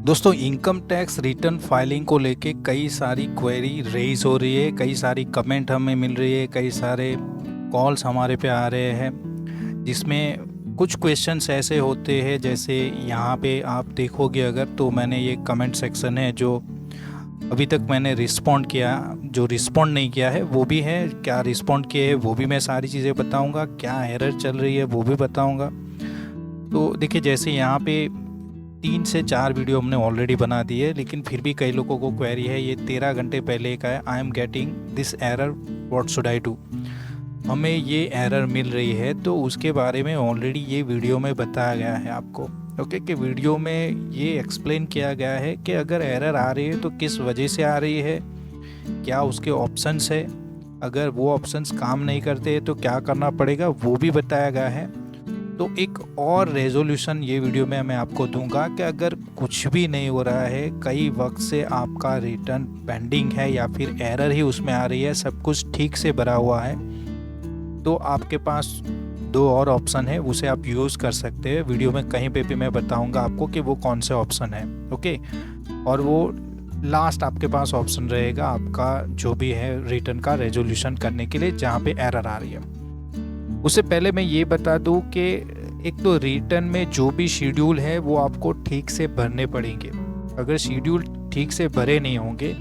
दोस्तों, income tax return filing को लेके कई सारी क्वेरी रेज हो रही है, कई सारी कमेंट हमें मिल रही है, कई सारे कॉल्स हमारे पे आ रहे हैं, जिसमें कुछ क्वेश्चंस ऐसे होते हैं जैसे यहाँ पे आप देखोगे अगर तो मैंने ये कमेंट सेक्शन है जो अभी तक मैंने रिस्पॉन्ड किया, जो रिस्पॉन्ड नहीं किया है वो भी है, क्या रिस्पॉन्ड किए है वो भी मैं सारी चीज़ें बताऊँगा, क्या एरर चल रही है वो भी बताऊँगा। तो देखिए, जैसे यहाँ पे 3 से 4 वीडियो हमने ऑलरेडी बना दी है, लेकिन फिर भी कई लोगों को क्वेरी है। ये 13 घंटे पहले का है। I am getting this error, what should I do. हमें ये एरर मिल रही है तो उसके बारे में ऑलरेडी ये वीडियो में बताया गया है आपको। ओके, कि वीडियो में ये एक्सप्लेन किया गया है कि अगर एरर आ रही है तो किस वजह से आ रही है, क्या उसके ऑप्शंस है, अगर वो ऑप्शंस काम नहीं करते तो क्या करना पड़ेगा वो भी बताया गया है। तो एक और रेजोल्यूशन ये वीडियो में मैं आपको दूंगा कि अगर कुछ भी नहीं हो रहा है, कई वक्त से आपका रिटर्न पेंडिंग है या फिर एरर ही उसमें आ रही है, सब कुछ ठीक से भरा हुआ है, तो आपके पास 2 और ऑप्शन है, उसे आप यूज़ कर सकते हैं। वीडियो में कहीं पे भी मैं बताऊंगा आपको कि वो कौन से ऑप्शन है। ओके, और वो लास्ट आपके पास ऑप्शन रहेगा आपका जो भी है रिटर्न का रेजोल्यूशन करने के लिए जहाँ पे एरर आ रही है। उससे पहले मैं ये बता दूं कि एक तो रिटर्न में जो भी शेड्यूल है वो आपको ठीक से भरने पड़ेंगे। अगर शेड्यूल ठीक से भरे नहीं होंगे,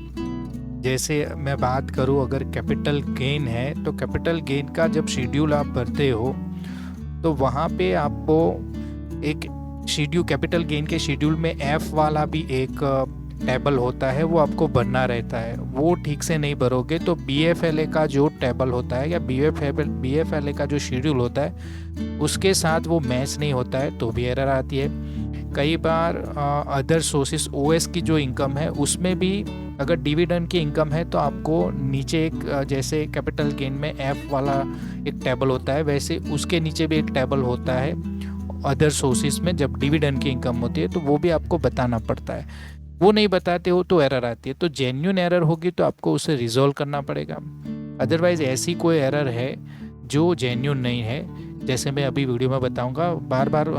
जैसे मैं बात करूं अगर कैपिटल गेन है तो कैपिटल गेन का जब शेड्यूल आप भरते हो तो वहाँ पे आपको एक शेड्यूल, कैपिटल गेन के शेड्यूल में एफ वाला भी एक टेबल होता है, वो आपको भरना रहता है। वो ठीक से नहीं भरोगे तो BFLA का जो टेबल होता है या BFLA का जो शेड्यूल होता है उसके साथ वो मैच नहीं होता है तो भी एरर आती है। कई बार अदर सोर्सेस OS की जो इनकम है उसमें भी अगर डिविडेंड की इनकम है तो आपको नीचे एक जैसे कैपिटल गेन में F वाला एक टेबल होता है, वैसे उसके नीचे भी एक टेबल होता है अदर सोर्सेस में। जब डिविडेंड की इनकम होती है तो वो भी आपको बताना पड़ता है, वो नहीं बताते हो तो एरर आती है। तो जेन्युइन एरर होगी तो आपको उसे रिजॉल्व करना पड़ेगा। अदरवाइज ऐसी कोई एरर है जो जेन्युइन नहीं है, जैसे मैं अभी वीडियो में बताऊंगा, बार बार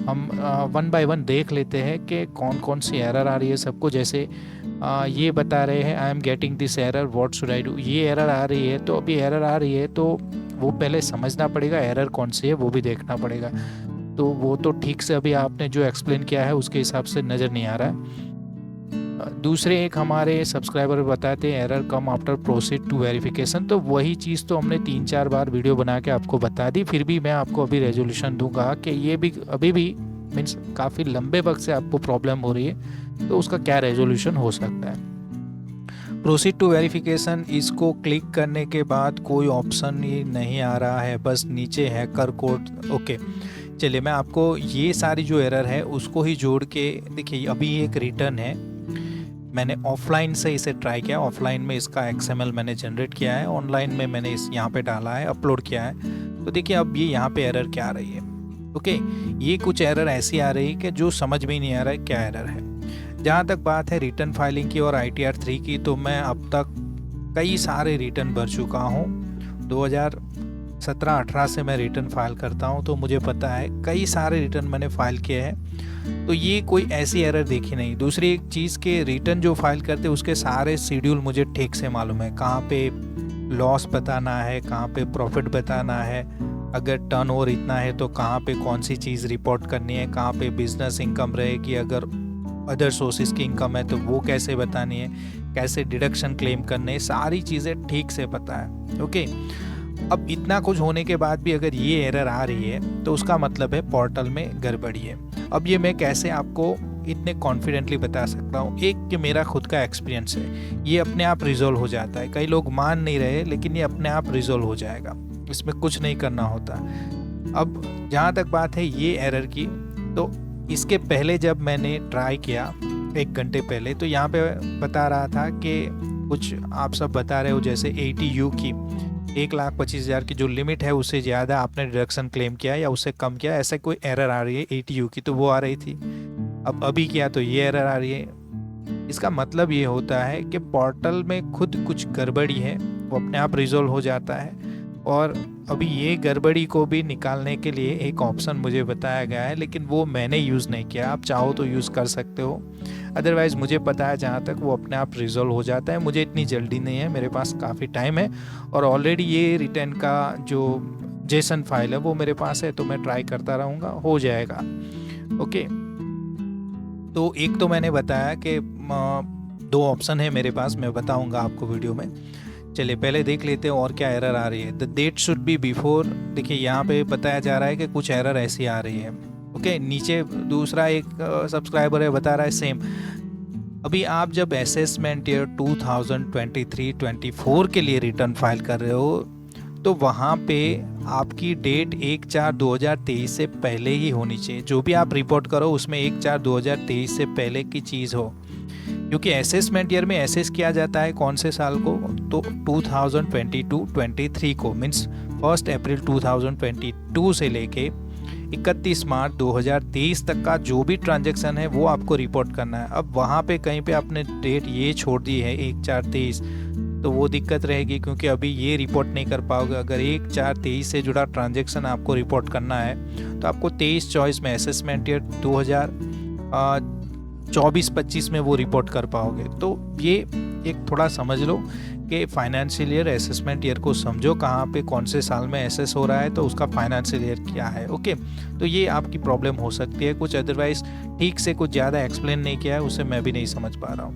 हम 1 बाय 1 देख लेते हैं कि कौन कौन सी एरर आ रही है सबको। जैसे ये बता रहे हैं I am getting this error, what should I do. ये एरर आ रही है तो अभी एरर आ रही है तो वो पहले समझना पड़ेगा एरर कौन सी है, वो भी देखना पड़ेगा। तो वो तो ठीक से अभी आपने जो एक्सप्लेन किया है उसके हिसाब से नज़र नहीं आ रहा है। दूसरे एक हमारे सब्सक्राइबर बताते हैं error come after proceed to verification, तो वही चीज़ तो हमने 3-4 बार वीडियो बना के आपको बता दी। फिर भी मैं आपको अभी रेजोल्यूशन दूंगा कि ये भी अभी भी मीन्स काफ़ी लंबे वक्त से आपको प्रॉब्लम हो रही है तो उसका क्या रेजोल्यूशन हो सकता है। प्रोसीड टू वेरिफिकेशन, इसको क्लिक करने के बाद कोई ऑप्शन ही नहीं आ रहा है, बस नीचे हैकर कोड। ओके, चलिए मैं आपको ये सारी जो एरर है उसको ही जोड़ के देखिए। अभी एक रिटर्न है, मैंने ऑफलाइन से इसे ट्राई किया, ऑफलाइन में इसका XML मैंने जनरेट किया है, ऑनलाइन में मैंने इस यहाँ पे डाला है, अपलोड किया है। तो देखिए अब ये यहाँ पे एरर क्या आ रही है। ओके, ये कुछ एरर ऐसी आ रही है कि जो समझ में ही नहीं आ रहा है क्या एरर है। जहाँ तक बात है रिटर्न फाइलिंग की और ITR 3 की, तो मैं अब तक कई सारे रिटर्न भर चुका हूँ। 2017-18 से मैं रिटर्न फाइल करता हूँ तो मुझे पता है कई सारे रिटर्न मैंने फाइल किए हैं, तो ये कोई ऐसी एरर देखी नहीं। दूसरी एक चीज़ के रिटर्न जो फाइल करते उसके सारे शेड्यूल मुझे ठीक से मालूम है, कहाँ पे लॉस बताना है, कहाँ पे प्रॉफिट बताना है, अगर टर्नओवर इतना है तो कहाँ पे कौन सी चीज़ रिपोर्ट करनी है, कहाँ पे बिजनेस इनकम रहेगी, अगर अदर सोर्सेज की इनकम है तो वो कैसे बतानी है, कैसे डिडक्शन क्लेम करने हैं, सारी चीज़ें ठीक से पता है। ओके, अब इतना कुछ होने के बाद भी अगर ये एरर आ रही है तो उसका मतलब है पोर्टल में गड़बड़ी है। अब ये मैं कैसे आपको इतने कॉन्फिडेंटली बता सकता हूँ, एक कि मेरा खुद का एक्सपीरियंस है, ये अपने आप रिजॉल्व हो जाता है। कई लोग मान नहीं रहे लेकिन ये अपने आप रिजॉल्व हो जाएगा, इसमें कुछ नहीं करना होता। अब जहाँ तक बात है ये एरर की, तो इसके पहले जब मैंने ट्राई किया 1 घंटे पहले, तो यहाँ पे बता रहा था कि कुछ आप सब बता रहे हो जैसे ATU की 1,25,000 की जो लिमिट है उससे ज़्यादा आपने डिडक्शन क्लेम किया या उससे कम किया, ऐसे कोई एरर आ रही है ATU की, तो वो आ रही थी। अब अभी किया तो ये एरर आ रही है। इसका मतलब ये होता है कि पोर्टल में खुद कुछ गड़बड़ी है, वो अपने आप रिजॉल्व हो जाता है। और अभी ये गड़बड़ी को भी निकालने के लिए एक ऑप्शन मुझे बताया गया है, लेकिन वो मैंने यूज़ नहीं किया। आप चाहो तो यूज़ कर सकते हो, अदरवाइज़ मुझे पता है जहाँ तक वो अपने आप रिजॉल्व हो जाता है। मुझे इतनी जल्दी नहीं है, मेरे पास काफ़ी टाइम है और ऑलरेडी ये रिटर्न का जो जेसन फाइल है वो मेरे पास है, तो मैं ट्राई करता रहूँगा, हो जाएगा। ओके, तो एक तो मैंने बताया कि दो ऑप्शन है मेरे पास, मैं बताऊंगा आपको वीडियो में। चलिए पहले देख लेते हैं और क्या एरर आ रही है। The date should be before, देखिए यहाँ पे बताया जा रहा है कि कुछ एरर ऐसी आ रही है। ओके, नीचे दूसरा एक सब्सक्राइबर है बता रहा है सेम। अभी आप जब असेसमेंट ईयर 2023-24 के लिए रिटर्न फाइल कर रहे हो तो वहाँ पे आपकी डेट 1/4/2023 से पहले ही होनी चाहिए। जो भी आप रिपोर्ट करो उसमें 1/4/2023 से पहले की चीज़ हो, क्योंकि असेसमेंट ईयर में असेस किया जाता है कौन से साल को, तो 2022-23 को, मीन्स 1 अप्रैल 2022 से लेके 31 मार्च 2023 तक का जो भी ट्रांजैक्शन है वो आपको रिपोर्ट करना है। अब वहाँ पे कहीं पे आपने डेट ये छोड़ दी है 1/4/23, तो वो दिक्कत रहेगी, क्योंकि अभी ये रिपोर्ट नहीं कर पाओगे। अगर 1/4/23 से जुड़ा ट्रांजैक्शन आपको रिपोर्ट करना है तो आपको 23-24 में, असेसमेंट ईयर 2024-25 में वो रिपोर्ट कर पाओगे। तो ये एक थोड़ा समझ लो कि फाइनेंशियल ईयर, असेसमेंट ईयर को समझो, कहाँ पे कौन से साल में एसेस हो रहा है तो उसका फाइनेंशियल ईयर क्या है। ओके, तो ये आपकी प्रॉब्लम हो सकती है कुछ, अदरवाइज ठीक से कुछ ज़्यादा एक्सप्लेन नहीं किया है, उसे मैं भी नहीं समझ पा रहा हूँ।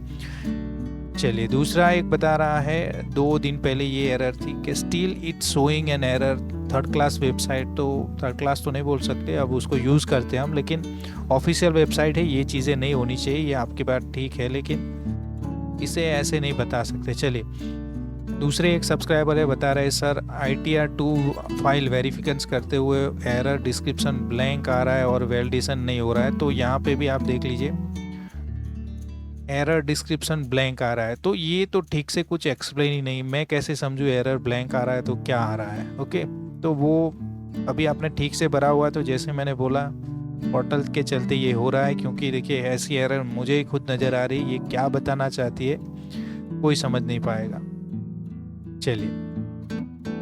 चलिए दूसरा एक बता रहा है, 2 दिन पहले ये एरर थी कि still it's showing an error 3rd class website. तो 3rd क्लास तो नहीं बोल सकते, अब उसको यूज़ करते हैं हम, लेकिन ऑफिशियल वेबसाइट है, ये चीज़ें नहीं होनी चाहिए, ये आपकी बात ठीक है, लेकिन इसे ऐसे नहीं बता सकते। चलिए दूसरे एक सब्सक्राइबर है बता रहे सर, ITR2 फाइल वेरिफिकेशन करते हुए एरर डिस्क्रिप्शन ब्लैंक आ रहा है और वैलिडेशन नहीं हो रहा है। तो यहाँ पे भी आप देख लीजिए एरर डिस्क्रिप्शन ब्लैंक आ रहा है, तो ये तो ठीक से कुछ एक्सप्लेन ही नहीं, मैं कैसे समझूँ एरर ब्लैंक आ रहा है तो क्या आ रहा है। ओके, तो वो अभी आपने ठीक से भरा हुआ, तो जैसे मैंने बोला पोर्टल के चलते ये हो रहा है, क्योंकि देखिए ऐसी एरर मुझे ही खुद नज़र आ रही है, ये क्या बताना चाहती है कोई समझ नहीं पाएगा। चलिए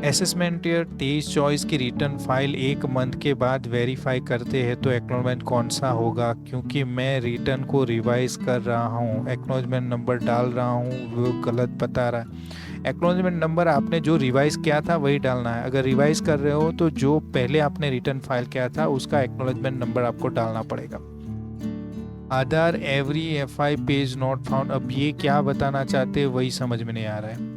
असेसमेंट ईयर 23-24 की रिटर्न फाइल 1 मंथ के बाद वेरीफाई करते हैं तो एक्नॉलेजमेंट कौन सा होगा, क्योंकि मैं रिटर्न को रिवाइज कर रहा हूँ, एक्नॉलेजमेंट नंबर डाल रहा हूँ वो गलत बता रहा है। एक्नॉलेजमेंट नंबर आपने जो रिवाइज किया था वही डालना है। अगर रिवाइज कर रहे हो तो जो पहले आपने रिटर्न फाइल किया था उसका एक्नॉलेजमेंट नंबर आपको डालना पड़ेगा। Other every FI page not found, अब ये क्या बताना चाहते हैं वही समझ में नहीं आ रहा है।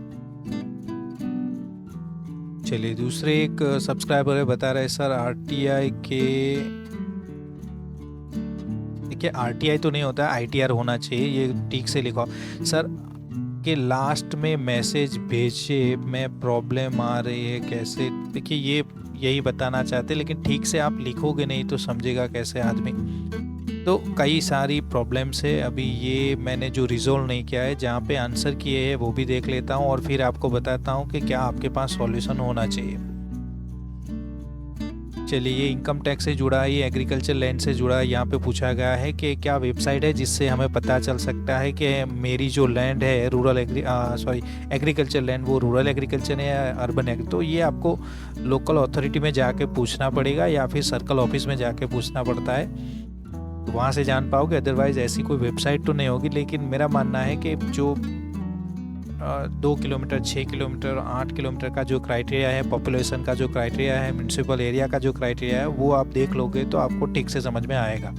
चलिए दूसरे एक सब्सक्राइबर है बता रहे सर RTI के, देखिए RTI तो नहीं होता, ITR होना चाहिए, ये ठीक से लिखो सर के लास्ट में मैसेज भेजे में प्रॉब्लम आ रही है कैसे। देखिए ये यही बताना चाहते, लेकिन ठीक से आप लिखोगे नहीं तो समझेगा कैसे आदमी। तो कई सारी प्रॉब्लम्स है, अभी ये मैंने जो रिजोल्व नहीं किया है, जहाँ पे आंसर किए हैं वो भी देख लेता हूँ और फिर आपको बताता हूँ कि क्या आपके पास सॉल्यूशन होना चाहिए। चलिए ये इनकम टैक्स से जुड़ा है, ये एग्रीकल्चर लैंड से जुड़ा है। यहाँ पे पूछा गया है कि क्या वेबसाइट है जिससे हमें पता चल सकता है कि मेरी जो लैंड है एग्रीकल्चर लैंड वो रूरल एग्रीकल्चर है या अर्बन तो ये आपको लोकल अथॉरिटी में जाके पूछना पड़ेगा या फिर सर्कल ऑफिस में जाके पूछना पड़ता है, तो वहाँ से जान पाओगे। अदरवाइज ऐसी कोई वेबसाइट तो नहीं होगी, लेकिन मेरा मानना है कि जो 2 किलोमीटर, 6 किलोमीटर, 8 किलोमीटर का जो क्राइटेरिया है, पॉपुलेशन का जो क्राइटेरिया है, म्यूनसिपल एरिया का जो क्राइटेरिया है, वो आप देख लोगे तो आपको ठीक से समझ में आएगा।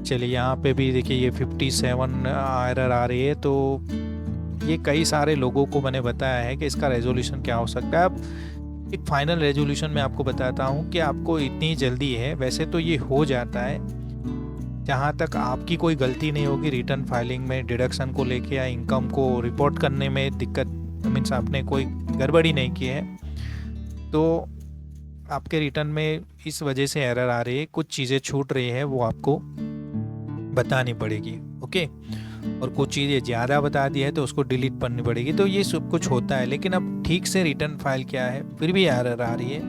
चलिए यहाँ पे भी देखिए ये 57 एरर आ रही है, तो ये कई सारे लोगों को मैंने बताया है कि इसका रेजोल्यूशन क्या हो सकता है। अब एक फाइनल रेजोल्यूशन मैं आपको बताता हूँ कि आपको इतनी जल्दी है, वैसे तो ये हो जाता है जहाँ तक आपकी कोई गलती नहीं होगी रिटर्न फाइलिंग में, डिडक्शन को लेके या इनकम को रिपोर्ट करने में दिक्कत, मीन्स आपने कोई गड़बड़ी नहीं की है, तो आपके रिटर्न में इस वजह से एरर आ रही है, कुछ चीज़ें छूट रही है, वो आपको बतानी पड़ेगी। ओके, और कुछ चीज़ें ज़्यादा बता दी है तो उसको डिलीट करनी पड़ेगी। तो ये सब कुछ होता है, लेकिन अब ठीक से रिटर्न फाइल क्या है फिर भी एरर आ रही है,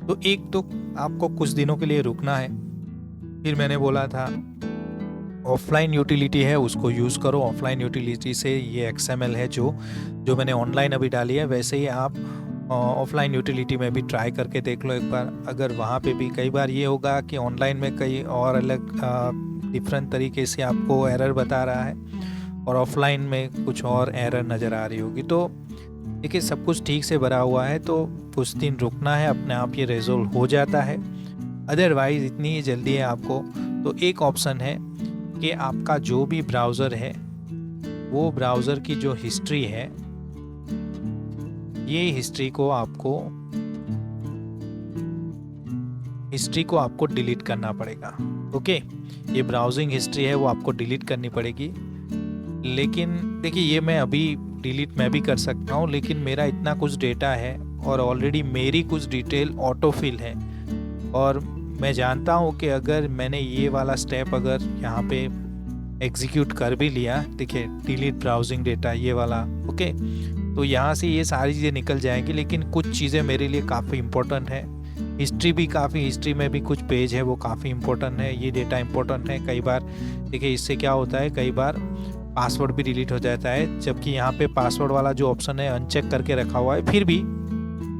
तो एक तो आपको कुछ दिनों के लिए रुकना है। फिर मैंने बोला था ऑफलाइन यूटिलिटी है उसको यूज़ करो। ऑफलाइन यूटिलिटी से ये XML है जो मैंने ऑनलाइन अभी डाली है, वैसे ही आप ऑफलाइन यूटिलिटी में भी ट्राई करके देख लो एक बार। अगर वहाँ पे भी कई बार ये होगा कि ऑनलाइन में कई और अलग डिफरेंट तरीके से आपको एरर बता रहा है और ऑफलाइन में कुछ और एरर नज़र आ रही होगी। तो देखिए सब कुछ ठीक से भरा हुआ है तो कुछ दिन रुकना है, अपने आप ये रिजोल्व हो जाता है। अदरवाइज़ इतनी ही जल्दी है आपको तो एक ऑप्शन है कि आपका जो भी ब्राउज़र है वो ब्राउज़र की जो हिस्ट्री है ये हिस्ट्री को आपको डिलीट करना पड़ेगा। ओके, ये ब्राउजिंग हिस्ट्री है वो आपको डिलीट करनी पड़ेगी। लेकिन देखिए ये मैं अभी डिलीट मैं भी कर सकता हूँ, लेकिन मेरा इतना कुछ डेटा है और ऑलरेडी मेरी कुछ डिटेल ऑटोफिल है और मैं जानता हूँ कि अगर मैंने ये वाला स्टेप अगर यहाँ पे एग्जीक्यूट कर भी लिया, देखिए डिलीट ब्राउजिंग डेटा ये वाला, ओके, तो यहाँ से ये सारी चीज़ें निकल जाएंगी। लेकिन कुछ चीज़ें मेरे लिए काफ़ी इम्पोर्टेंट है, हिस्ट्री में भी कुछ पेज है वो काफ़ी इम्पोर्टेंट है, ये डेटा इम्पोर्टेंट है। कई बार देखिए इससे क्या होता है, कई बार पासवर्ड भी डिलीट हो जाता है, जबकि यहाँ पे पासवर्ड वाला जो ऑप्शन है अनचेक करके रखा हुआ है,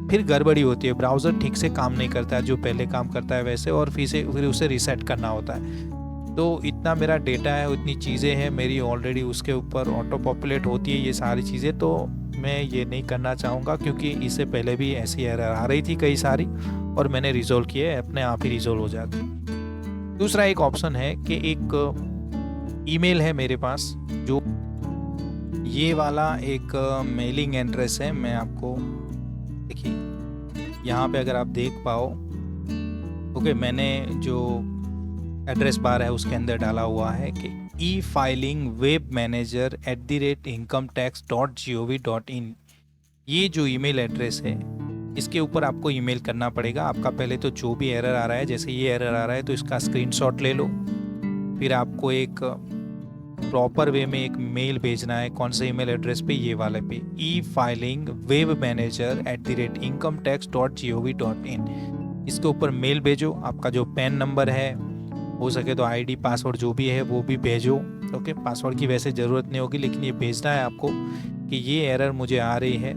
फिर गड़बड़ी होती है, ब्राउज़र ठीक से काम नहीं करता है जो पहले काम करता है वैसे, और फिर उसे रीसेट करना होता है। तो इतना मेरा डेटा है, इतनी चीज़ें हैं मेरी ऑलरेडी, उसके ऊपर ऑटो पॉपुलेट होती है ये सारी चीज़ें, तो मैं ये नहीं करना चाहूँगा क्योंकि इससे पहले भी ऐसी एरर आ रही थी कई सारी और मैंने रिजोल्व किए, अपने आप ही रिजोल्व हो जाती। दूसरा एक ऑप्शन है कि एक ईमेल है मेरे पास, जो ये वाला एक मेलिंग एड्रेस है। मैं आपको देखिए यहाँ पे अगर आप देख पाओ, ओके, मैंने जो एड्रेस बार है उसके अंदर डाला हुआ है कि efilingwebmanager@incometax.gov.in, ये जो ईमेल एड्रेस है इसके ऊपर आपको ईमेल करना पड़ेगा। आपका पहले तो जो भी एरर आ रहा है, जैसे ये एरर आ रहा है तो इसका स्क्रीनशॉट ले लो, फिर आपको एक प्रॉपर वे में एक मेल भेजना है। कौन से ईमेल एड्रेस पे, ये वाले पे, efilingwebmanager@incometax.gov.in, इसके ऊपर मेल भेजो। आपका जो पैन नंबर है, हो सके तो आईडी पासवर्ड जो भी है वो भी भेजो। ओके, पासवर्ड की वैसे ज़रूरत नहीं होगी, लेकिन ये भेजना है आपको कि ये एरर मुझे आ रही है।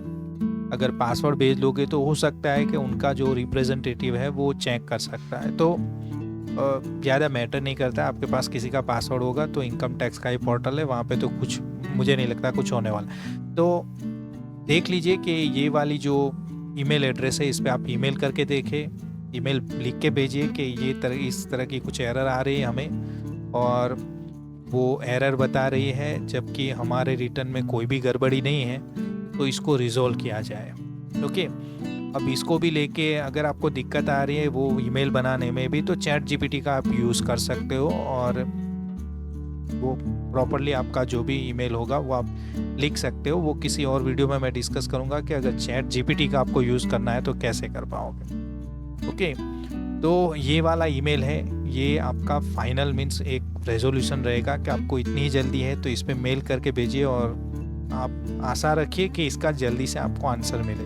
अगर पासवर्ड भेज लोगे तो हो सकता है कि उनका जो रिप्रेजेंटेटिव है वो चेक कर सकता है। तो ज़्यादा मैटर नहीं करता, आपके पास किसी का पासवर्ड होगा तो इनकम टैक्स का ही पोर्टल है, वहाँ पे तो कुछ मुझे नहीं लगता कुछ होने वाला। तो देख लीजिए कि ये वाली जो ईमेल एड्रेस है इस पर आप ईमेल करके देखें, ईमेल लिख के भेजिए कि इस तरह की कुछ एरर आ रही है हमें, और वो एरर बता रही है जबकि हमारे रिटर्न में कोई भी गड़बड़ी नहीं है, तो इसको रिजॉल्व किया जाए। ओके, अब इसको भी लेके अगर आपको दिक्कत आ रही है वो ईमेल बनाने में भी, तो चैट जीपीटी का आप यूज़ कर सकते हो और वो प्रॉपरली आपका जो भी ईमेल होगा वो आप लिख सकते हो। वो किसी और वीडियो में मैं डिस्कस करूँगा कि अगर चैट जीपीटी का आपको यूज़ करना है तो कैसे कर पाओगे। ओके, तो ये वाला ईमेल है, ये आपका फाइनल मीन्स एक रेजोल्यूशन रहेगा कि आपको इतनी जल्दी है तो इस पर मेल करके भेजिए और आप आशा रखिए कि इसका जल्दी से आपको आंसर मिले।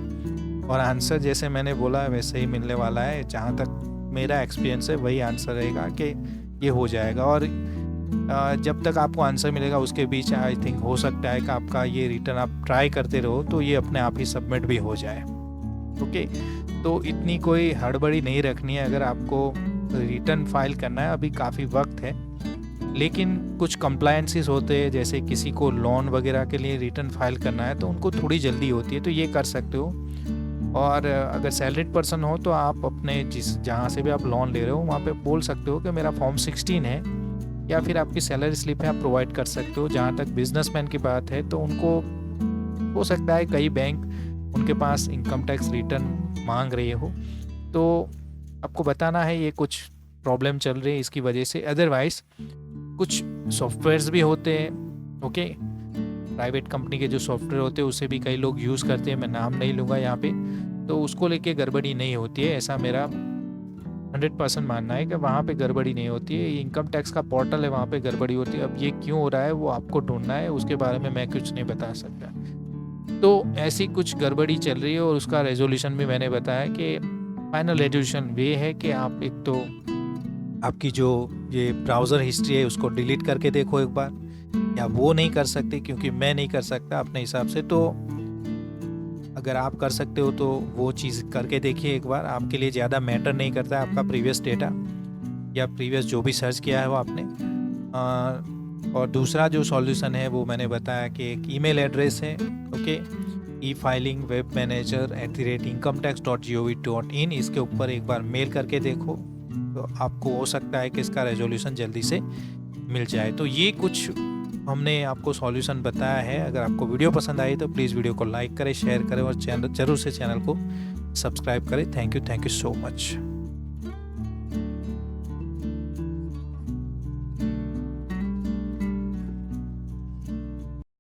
और आंसर जैसे मैंने बोला वैसे ही मिलने वाला है, जहाँ तक मेरा एक्सपीरियंस है वही आंसर रहेगा कि ये हो जाएगा। और जब तक आपको आंसर मिलेगा उसके बीच आई थिंक हो सकता है कि आपका ये रिटर्न आप ट्राई करते रहो तो ये अपने आप ही सबमिट भी हो जाए। ओके, तो इतनी कोई हड़बड़ी नहीं रखनी है अगर आपको रिटर्न फाइल करना है, अभी काफ़ी वक्त है। लेकिन कुछ कंप्लायंसेस होते हैं, जैसे किसी को लोन वगैरह के लिए रिटर्न फाइल करना है तो उनको थोड़ी जल्दी होती है, तो ये कर सकते हो। और अगर सैलरीड पर्सन हो तो आप अपने जहाँ से भी आप लोन ले रहे हो वहाँ पे बोल सकते हो कि मेरा फॉर्म 16 है, या फिर आपकी सैलरी स्लिप है आप प्रोवाइड कर सकते हो। जहाँ तक बिजनेसमैन की बात है तो उनको हो सकता है कई बैंक उनके पास इनकम टैक्स रिटर्न मांग रही हो, तो आपको बताना है ये कुछ प्रॉब्लम चल रही है इसकी वजह से। अदरवाइज़ कुछ सॉफ्टवेयर्स भी होते हैं, ओके, प्राइवेट कंपनी के जो सॉफ्टवेयर होते हैं उसे भी कई लोग यूज़ करते हैं, मैं नाम नहीं लूँगा यहाँ पे, तो उसको लेके गड़बड़ी नहीं होती है, ऐसा मेरा 100% मानना है कि वहाँ पे गड़बड़ी नहीं होती है। इनकम टैक्स का पोर्टल है, वहाँ पे गड़बड़ी होती है। अब ये क्यों हो रहा है वो आपको ढूंढना है, उसके बारे में मैं कुछ नहीं बता सकता। तो ऐसी कुछ गड़बड़ी चल रही है और उसका रेजोल्यूशन भी मैंने बताया कि फाइनल रेजोल्यूशन ये है कि आप एक तो आपकी जो ये ब्राउज़र हिस्ट्री है उसको डिलीट करके देखो एक बार, या वो नहीं कर सकते क्योंकि मैं नहीं कर सकता अपने हिसाब से, तो अगर आप कर सकते हो तो वो चीज़ करके देखिए एक बार। आपके लिए ज़्यादा मैटर नहीं करता है आपका प्रीवियस डेटा या प्रीवियस जो भी सर्च किया है वो आपने। और दूसरा जो सॉल्यूशन है वो मैंने बताया कि एक ईमेल एड्रेस है, ओके, efilingwebmanager@incometax.gov.in। इसके ऊपर एक बार मेल करके देखो, तो आपको हो सकता है कि इसका रेजोल्यूशन जल्दी से मिल जाए। तो ये कुछ हमने आपको सॉल्यूशन बताया है। अगर आपको वीडियो पसंद आई तो प्लीज़ वीडियो को लाइक करें, शेयर करें और चैनल ज़रूर से चैनल को सब्सक्राइब करें। Thank you so much.